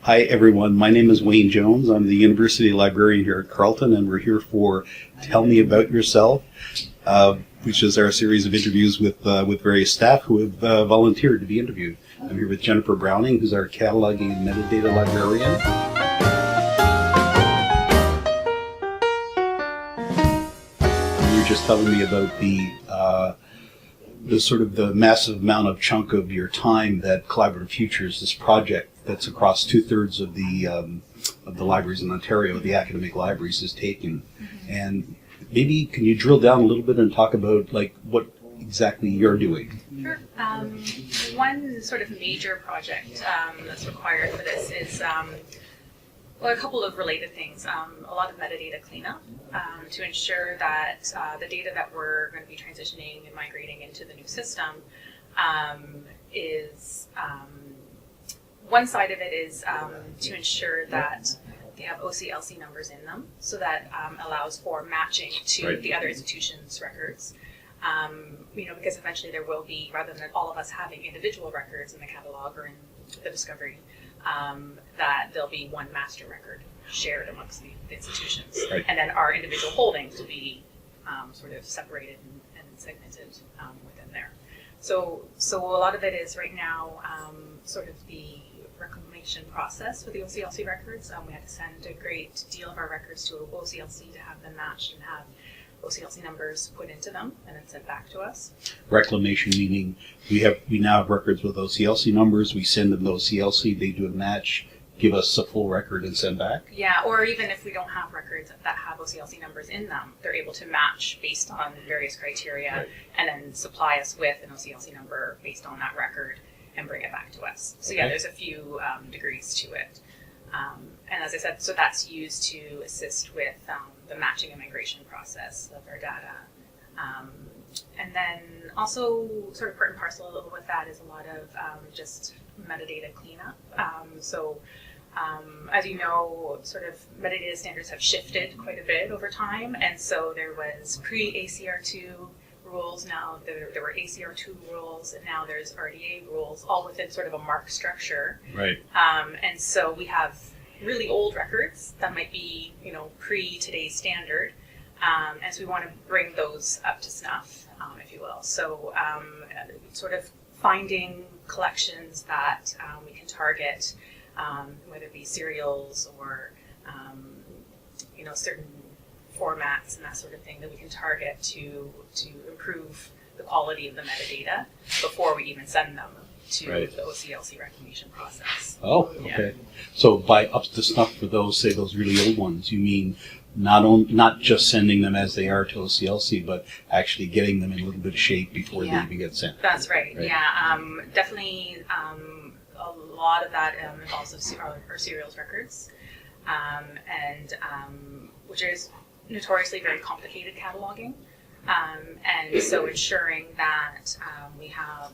Hi everyone, my name is Wayne Jones. I'm the University Librarian here at Carleton, and we're here for Tell Me About Yourself, which is our series of interviews with various staff who have volunteered to be interviewed. I'm here with Jennifer Browning, who's our Cataloging and Metadata Librarian. And you were just telling me about the sort of the massive amount of chunk of your time that Collaborative Futures, this project that's across 2/3 of the libraries in Ontario, the academic libraries, is taken. Mm-hmm. And maybe can you drill down a little bit and talk about like what exactly you're doing? Sure. One sort of major project that's required for this is a couple of related things. A lot of metadata cleanup to ensure that the data that we're going to be transitioning and migrating into the new system is one side of it is to ensure that they have OCLC numbers in them, so that allows for matching to the other institutions' records. Because eventually there will be, rather than all of us having individual records in the catalog or in the discovery, that there'll be one master record shared amongst the institutions. Right. And then our individual holdings will be sort of separated and segmented within there. So a lot of it is right now sort of the reclamation process for the OCLC records. We had to send a great deal of our records to OCLC to have them matched and have OCLC numbers put into them and then sent back to us. Reclamation meaning we now have records with OCLC numbers. We send them to OCLC. They do a match, give us a full record, and send back. Yeah, or even if we don't have records that have OCLC numbers in them, they're able to match based on various criteria, and then supply us with an OCLC number based on that record and bring it back to us. So yeah, there's a few degrees to it. And as I said, so that's used to assist with the matching and migration process of our data. And then also sort of part and parcel with that is a lot of just metadata cleanup. As you know, sort of metadata standards have shifted quite a bit over time. And so there was pre-ACR2 rules, now there were ACR2 rules, and now there's RDA rules, all within sort of a MARC structure. Right. And so we have really old records that might be, pre-today's standard, and so we want to bring those up to snuff, if you will. So sort of finding collections that we can target, whether it be serials or, certain formats and that sort of thing that we can target to improve the quality of the metadata before we even send them to the OCLC reclamation process. Oh, okay. Yeah. So by up to snuff for those really old ones, you mean not just sending them as they are to OCLC, but actually getting them in a little bit of shape before they even get sent. That's right. Yeah, definitely a lot of that involves our serials records, and which is notoriously very complicated cataloging, and so ensuring that we have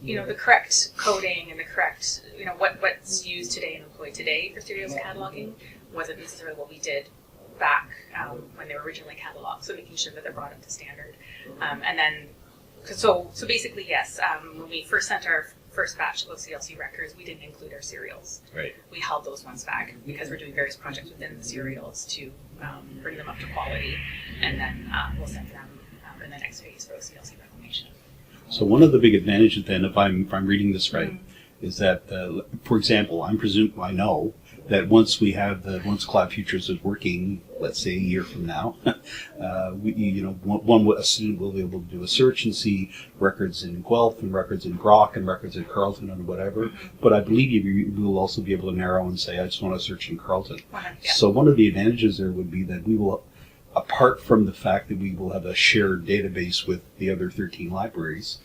the correct coding and the correct what's used today and employed today for serials cataloging wasn't necessarily what we did back when they were originally cataloged. So making sure that they're brought up to standard, and then so basically yes, when we first sent our first batch of OCLC records, we didn't include our serials. Right. We held those ones back because we're doing various projects within the serials to bring them up to quality, and then we'll send them in the next phase for OCLC reclamation. So one of the big advantages then, if I'm reading this right, is that, for example, I know that once Cloud Futures is working, let's say a year from now, a student will be able to do a search and see records in Guelph and records in Brock and records in Carleton and whatever. But I believe you will also be able to narrow and say, I just want to search in Carleton. Yeah. So one of the advantages there would be that we will, apart from the fact that we will have a shared database with the other 13 libraries,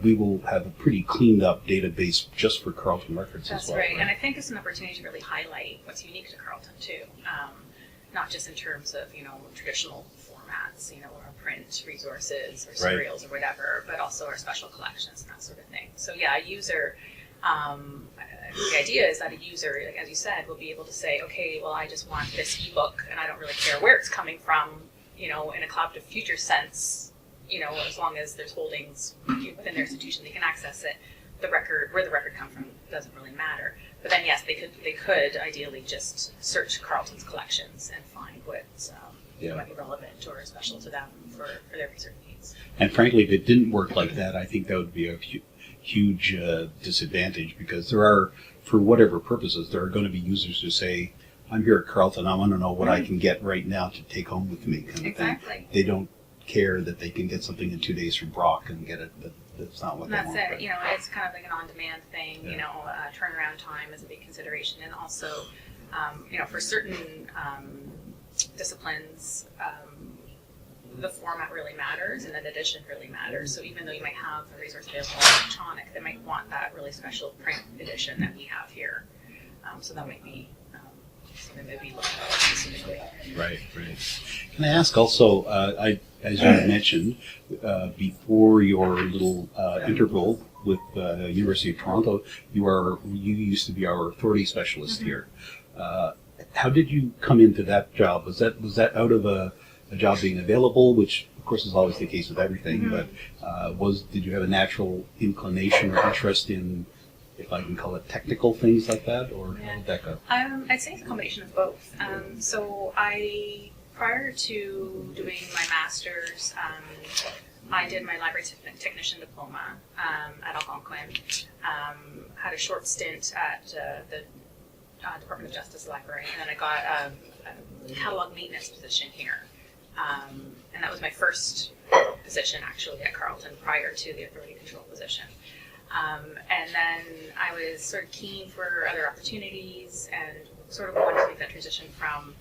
we will have a pretty cleaned up database just for Carleton records as well. That's right, and I think it's an opportunity to really highlight what's unique to Carleton too, not just in terms of traditional formats, or print resources or serials or whatever, but also our special collections and that sort of thing. So yeah, a user. The idea is that a user, like as you said, will be able to say, okay, well, I just want this ebook, and I don't really care where it's coming from, in a Collaborative Future sense. As long as there's holdings within their institution, they can access it. Where the record comes from doesn't really matter. But then, yes, they could ideally just search Carleton's collections and find what might be relevant or special to them for their research needs. And frankly, if it didn't work like that, I think that would be a huge disadvantage, because there are, for whatever purposes, there are going to be users who say, I'm here at Carleton, I want to know what I can get right now to take home with me. Kind of Exactly. thing. They don't care that they can get something in 2 days from Brock and get it, but that's not what And they that's want. it. But- You know, it's kind of like an on-demand thing. Yeah. You know, turnaround time is a big consideration, and also, you know, for certain disciplines, the format really matters, and the edition really matters. So even though you might have a resource available electronic, they might want that really special print edition that we have here. So that might be something they'd be looking at specifically. Right. Can I ask also, as you mentioned, before your little interval with University of Toronto, you used to be our authority specialist here. How did you come into that job? Was that out of a job being available, which of course is always the case with everything, but did you have a natural inclination or interest in, if I can call it, technical things like that, or how did that go? I'd say it's a combination of both. So prior to doing my master's, I did my library technician diploma at Algonquin. Had a short stint at the Department of Justice Library, and then I got a catalog maintenance position here. And that was my first position actually at Carleton prior to the authority control position. And then I was sort of keen for other opportunities and sort of wanted to make that transition from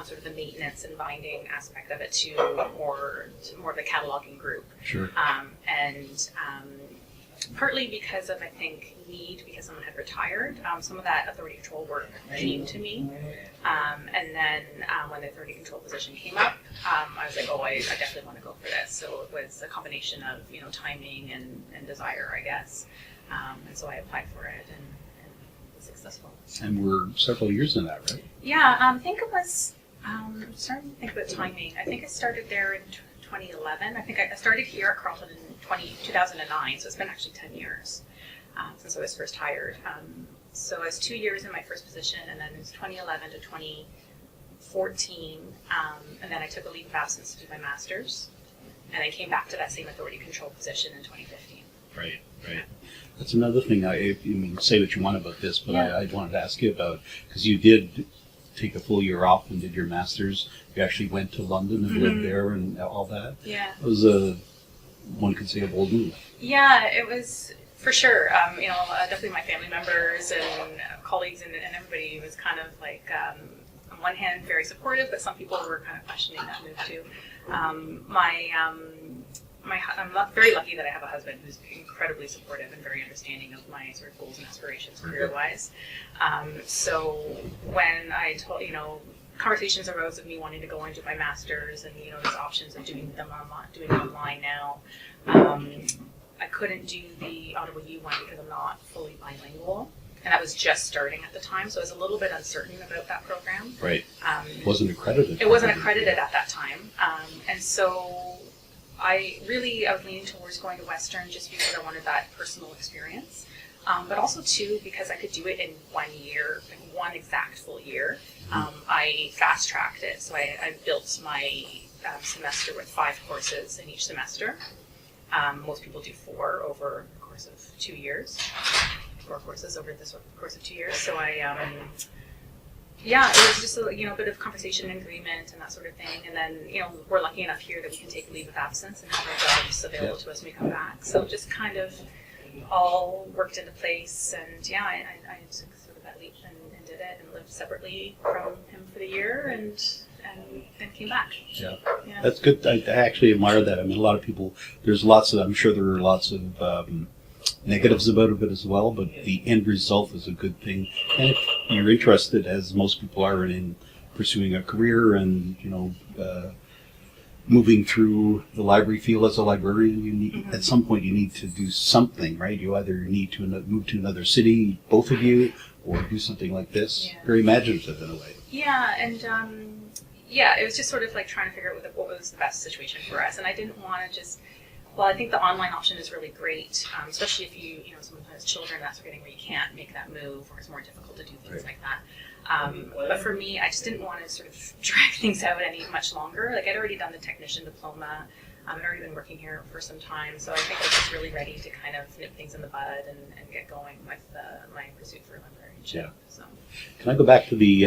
sort of the maintenance and binding aspect of it to more of the cataloging group. Sure. Partly because of, I think, need, because someone had retired. Some of that authority control work came to me. And then when the authority control position came up, I was like, I definitely want to go for this. So it was a combination of, you know, timing and desire, I guess. And so I applied for it and was successful. And we're several years in that, right? Yeah, I think it was, I'm starting to think about timing. I think I started there in 2011. I think I started here at Carleton in 2009, so it's been actually 10 years since I was first hired. So I was 2 years in my first position, and then it was 2011 to 2014, and then I took a leave of absence to do my master's, and I came back to that same authority control position in 2015. Right. That's another thing. I mean, say what you want about this, but I wanted to ask you about, because you did take a full year off and did your master's. You actually went to London and lived there and all that. Yeah. It was one could say, a bold move. Yeah, it was for sure. You know, definitely my family members and colleagues and everybody was kind of like, on one hand, very supportive, but some people were kind of questioning that move too. I'm very lucky that I have a husband who's incredibly supportive and very understanding of my sort of goals and aspirations career-wise. So when I told, you know, conversations arose of me wanting to go and do my master's, and you know, there's options of doing them online now. I couldn't do the Ottawa U one because I'm not fully bilingual, and that was just starting at the time, so I was a little bit uncertain about that program. Right. It wasn't accredited. It wasn't accredited at that time, and so I was leaning towards going to Western just because I wanted that personal experience, but also too because I could do it in 1 year, like one exact full year. I fast-tracked it, so I built my semester with 5 courses in each semester. Most people do 4 over the course of 2 years. 4 courses over the course of 2 years. So it was just a bit of conversation and agreement and that sort of thing. And then, you know, we're lucky enough here that we can take leave of absence and have our jobs available to us when we come back. So just kind of all worked into place. And I took sort of that leap and did it and lived separately from him for the year and then came back. Yeah. Yeah. That's good. I actually admire that. I mean, a lot of people, I'm sure there are lots of negatives about it as well, but the end result is a good thing. And if you're interested, as most people are, in pursuing a career and, you know, moving through the library field as a librarian, you need, at some point you need to do something, right? You either need to move to another city, both of you, or do something like this. Yeah. Very imaginative in a way. Yeah, and it was just sort of like trying to figure out what was the best situation for us. And I didn't want to just Well, I think the online option is really great, especially if you know, someone has children, that sort of thing, where you can't make that move, or it's more difficult to do things like that. But for me, I just didn't want to sort of drag things out any much longer. Like, I'd already done the technician diploma. I'd already been working here for some time, so I think I was just really ready to kind of nip things in the bud and get going with my pursuit for librarianship. Yeah. So. Can I go back to the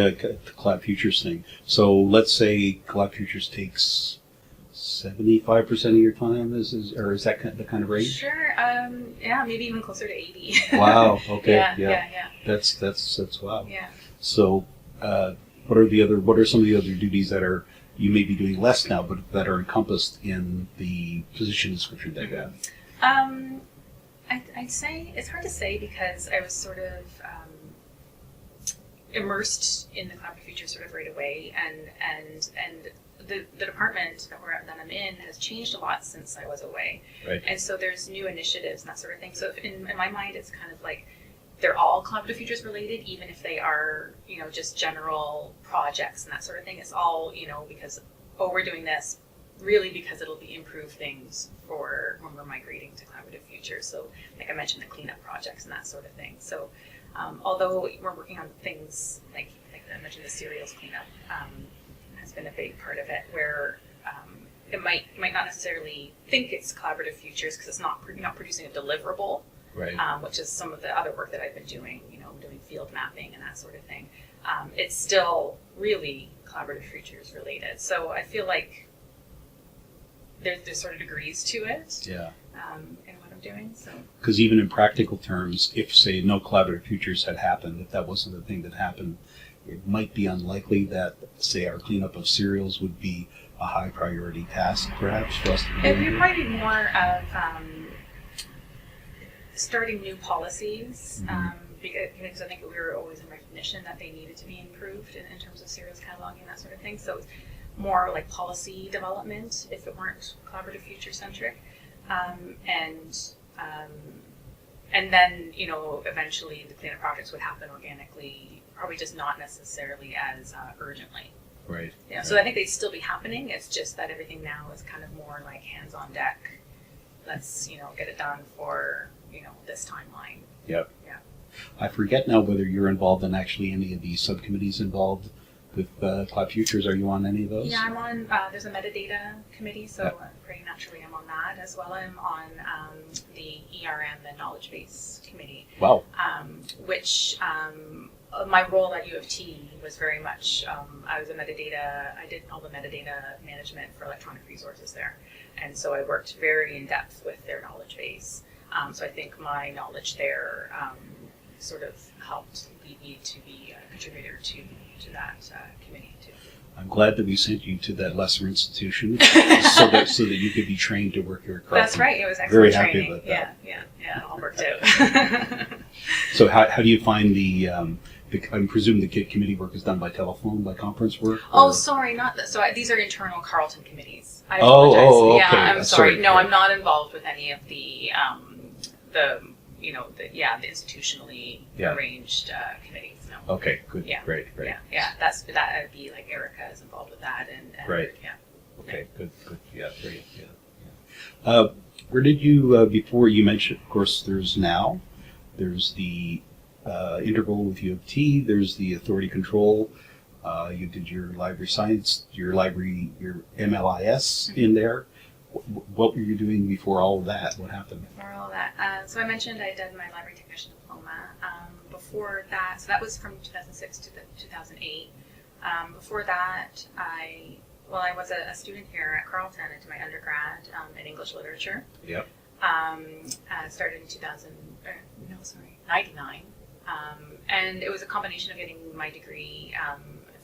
Collab Futures thing? So let's say Collab Futures takes 75% of your time, or is that the kind of rate? Sure. Yeah, maybe even closer to 80. Wow. Okay. Yeah. That's wow. Yeah. So, what are some of the other duties that you may be doing less now, but that are encompassed in the position description that you have? I'd say it's hard to say because I was sort of immersed in the Collaborative Future sort of right away, and the department that I'm in has changed a lot since I was away. Right. And so there's new initiatives and that sort of thing. So in my mind, it's kind of like they're all Collaborative Futures related, even if they are, you know, just general projects and that sort of thing. It's all, you know, because, we're doing this really because it'll be improve things for when we're migrating to Collaborative Futures. So like I mentioned, the cleanup projects and that sort of thing. So although we're working on things like I mentioned, the cereals cleanup has been a big part of it, where it might not necessarily think it's Collaborative Futures because it's not producing a deliverable. Right. Which is some of the other work that I've been doing, you know, doing field mapping and that sort of thing. It's still really Collaborative Futures related. So I feel like there's sort of degrees to it. Yeah. In what I'm doing. So. Because even in practical terms, if, say, no Collaborative Futures had happened, if that wasn't the thing that happened, it might be unlikely that, say, our cleanup of cereals would be a high priority task, perhaps, for us to do. It would probably be more of starting new policies, because I think we were always in recognition that they needed to be improved in terms of cereals cataloging and that sort of thing. So it's more like policy development if it weren't Collaborative Future centric, and then, you know, eventually the cleanup projects would happen organically, probably just not necessarily as urgently. Right. Yeah. So I think they'd still be happening. It's just that everything now is kind of more like hands on deck. Let's, you know, get it done for, you know, this timeline. Yep. Yeah. I forget now whether you're involved in actually any of the subcommittees involved with Collab Futures. Are you on any of those? Yeah, I'm on, there's a metadata committee, so pretty naturally I'm on that as well. I'm on the ERM, the knowledge base committee. Wow. Which my role at U of T was very much, I did all the metadata management for electronic resources there. And so I worked very in depth with their knowledge base. So I think my knowledge there sort of helped lead me to be a contributor to that committee too. I'm glad that we sent you to that lesser institution so that you could be trained to work here at Carleton. That's right. It was excellent Very training. happy about that. Yeah. It all worked out. So how do you find I presume the committee work is done by telephone, by conference work? Oh, sorry, not that. So these are internal Carleton committees. I Oh, apologize. okay. Yeah, I'm sorry. No, Yeah. I'm not involved with any of the institutionally arranged committees. No. Okay, good. Yeah. Great. Yeah. That would be like Erica is involved with that, and Right. Yeah. Okay, good. Yeah, great. Yeah. Where did you, before you mentioned, of course, there's the integral with U of T, there's the authority control, you did your library science, your MLIS in there. What were you doing before all of that? What happened? Before all that, so I mentioned I did my library technician diploma. Before that, so that was from 2006 to 2008. Before that, I was a student here at Carleton. I did my undergrad in English literature. Yep. Started in 99. And it was a combination of getting my degree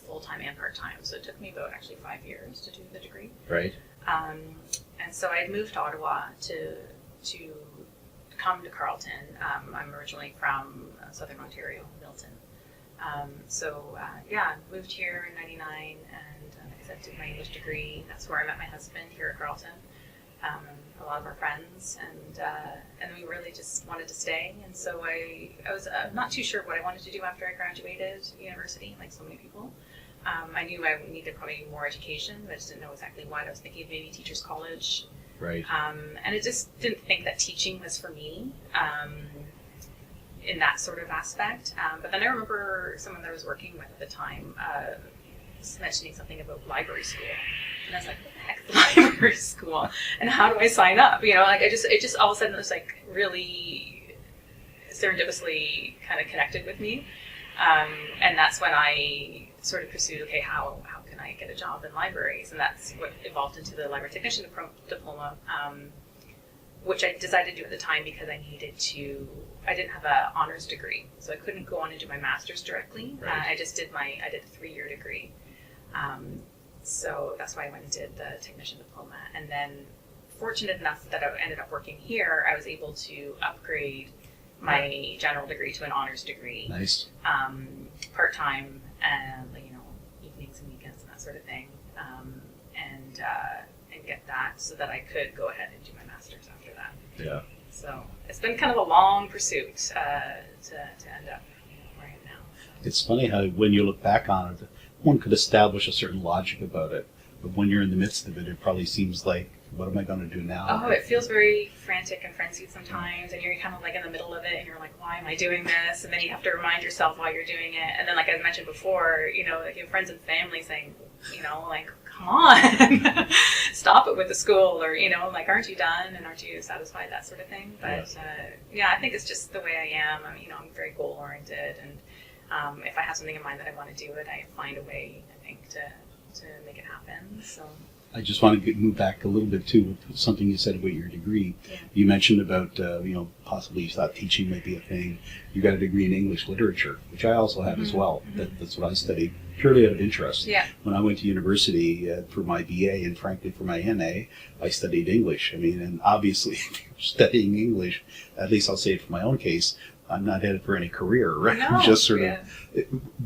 full-time and part-time. So it took me about actually 5 years to do the degree. Right. And so I had moved to Ottawa to come to Carleton. I'm originally from Southern Ontario, Milton. Moved here in 99 and like I said, did my English degree. That's where I met my husband here at Carleton. A lot of our friends, and we really just wanted to stay. And so I was not too sure what I wanted to do after I graduated university, like so many people. I knew I needed probably more education, but I just didn't know exactly what. I was thinking of maybe teachers college, Right. And I just didn't think that teaching was for me in that sort of aspect. But then I remember someone that I was working with at the time mentioning something about library school. And I was like, what the heck is library school? And how do I sign up? You know, like it just all of a sudden it was like really serendipitously kind of connected with me. And that's when I sort of pursued, okay, how can I get a job in libraries? And that's what evolved into the library technician diploma, which I decided to do at the time because I didn't have an honors degree, so I couldn't go on and do my master's directly. Right. I did a 3-year degree. So that's why I went and did the technician diploma. And then fortunate enough that I ended up working here, I was able to upgrade my general degree to an honors degree. Nice. Part-time and evenings and weekends and that sort of thing, and get that so that I could go ahead and do my master's after that. Yeah. So it's been kind of a long pursuit to end up where I am now. It's funny how when you look back on it, one could establish a certain logic about it, but when you're in the midst of it, it probably seems like, what am I going to do now? Oh, it feels very frantic and frenzied sometimes, and you're kind of like in the middle of it, and you're like, why am I doing this? And then you have to remind yourself why you're doing it. And then, like I mentioned before, like you have friends and family saying, like, come on, stop it with the school, or, like, aren't you done, and aren't you satisfied, that sort of thing. But, I think it's just the way I am. I'm very goal-oriented, and if I have something in mind that I want to do it, I find a way, I think, to make it happen, so... I just want to move back a little bit too with something you said about your degree. Yeah. You mentioned about possibly you thought teaching might be a thing. You got a degree in English literature, which I also have as well. Mm-hmm. That's what I studied purely out of interest. Yeah. When I went to university for my BA and frankly for my MA, I studied English. and obviously studying English, at least I'll say it for my own case, I'm not headed for any career, right? No, Just sort of.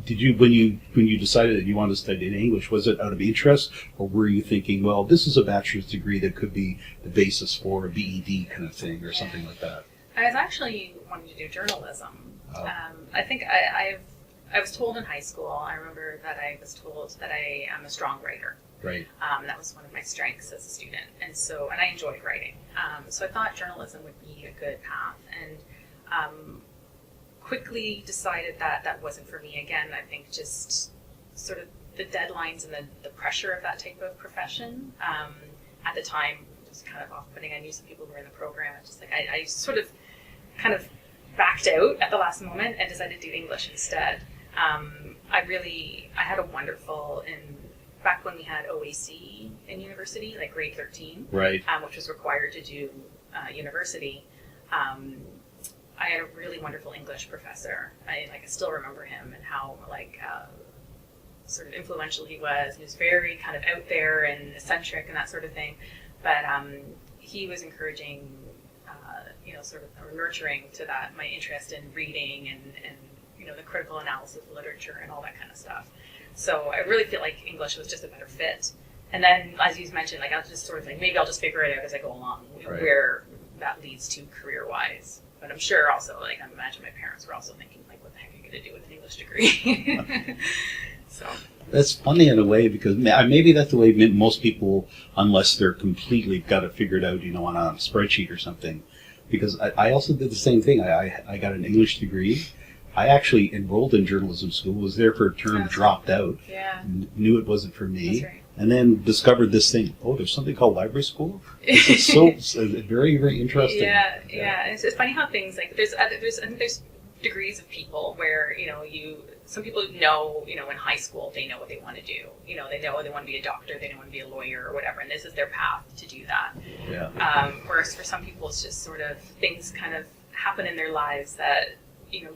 Did you, when you decided that you wanted to study in English, was it out of interest, or were you thinking, well, this is a bachelor's degree that could be the basis for a BEd kind of thing, or something like that? I was actually wanting to do journalism. Oh. I think I was told in high school. I remember that I was told that I am a strong writer. Right. That was one of my strengths as a student, and I enjoyed writing. So I thought journalism would be a good path, and quickly decided that wasn't for me. Again, I think just sort of the deadlines and the pressure of that type of profession at the time was kind of off-putting. I knew some people who were in the program. I sort of kind of backed out at the last moment and decided to do English instead. I had a wonderful, back when we had OAC in university, like grade 13, Right. Which was required to do university. I had a really wonderful English professor. I still remember him and how sort of influential he was. He was very kind of out there and eccentric and that sort of thing. But he was encouraging, sort of nurturing to that my interest in reading and the critical analysis of literature and all that kind of stuff. So I really feel like English was just a better fit. And then, as you mentioned, I was just sort of maybe I'll just figure it out as I go along, Right. where that leads to career-wise. But I'm sure also, I imagine my parents were also thinking, what the heck are you going to do with an English degree? So. That's funny in a way, because maybe that's the way most people, unless they're completely got it figured out, on a spreadsheet or something. Because I also did the same thing. I got an English degree. I actually enrolled in journalism school, was there for a term, dropped out, knew it wasn't for me. That's right. And then discovered this thing. Oh, there's something called library school? It's so very, very interesting. Yeah. It's funny how things I think there's degrees of people where, some people know, in high school, they know what they want to do. They know they want to be a doctor, they don't want to be a lawyer or whatever, and this is their path to do that. Yeah. Whereas for some people, it's just sort of things kind of happen in their lives that,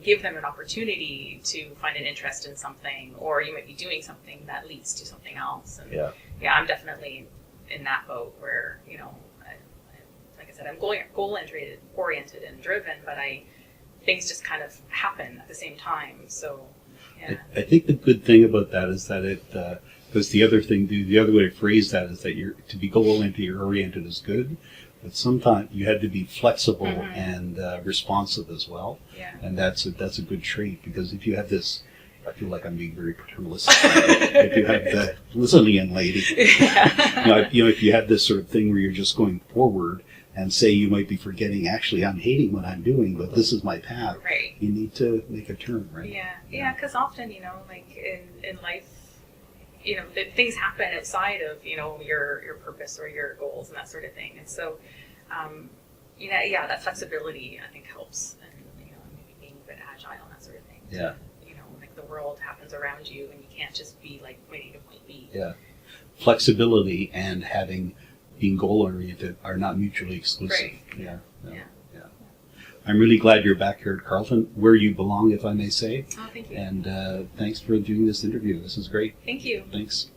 give them an opportunity to find an interest in something, or you might be doing something that leads to something else. And yeah, I'm definitely in that boat where, like I said, I'm goal-oriented and driven, but things just kind of happen at the same time. So, yeah. I think the good thing about that is that it, because the other way to phrase that is that to be goal-oriented is good, but sometimes you had to be flexible and responsive as well. Yeah. And that's a good trait, because if you have this I feel like I'm being very paternalistic. If you have the, listen, young lady, Yeah. if you have this sort of thing where you're just going forward and say you might be forgetting, actually, I'm hating what I'm doing, but this is my path. Right. You need to make a turn, right? Yeah, because often, like in life, things happen outside of, your purpose or your goals and that sort of thing. And so, that flexibility, I think, helps. And, maybe being a bit agile and that sort of thing. Yeah. Like the world happens around you and you can't just be like point A to point B. Yeah. Flexibility and being goal-oriented are not mutually exclusive. Right. Yeah. Yeah. I'm really glad you're back here at Carleton, where you belong, if I may say. Oh, thank you. And thanks for doing this interview. This is great. Thank you. Thanks.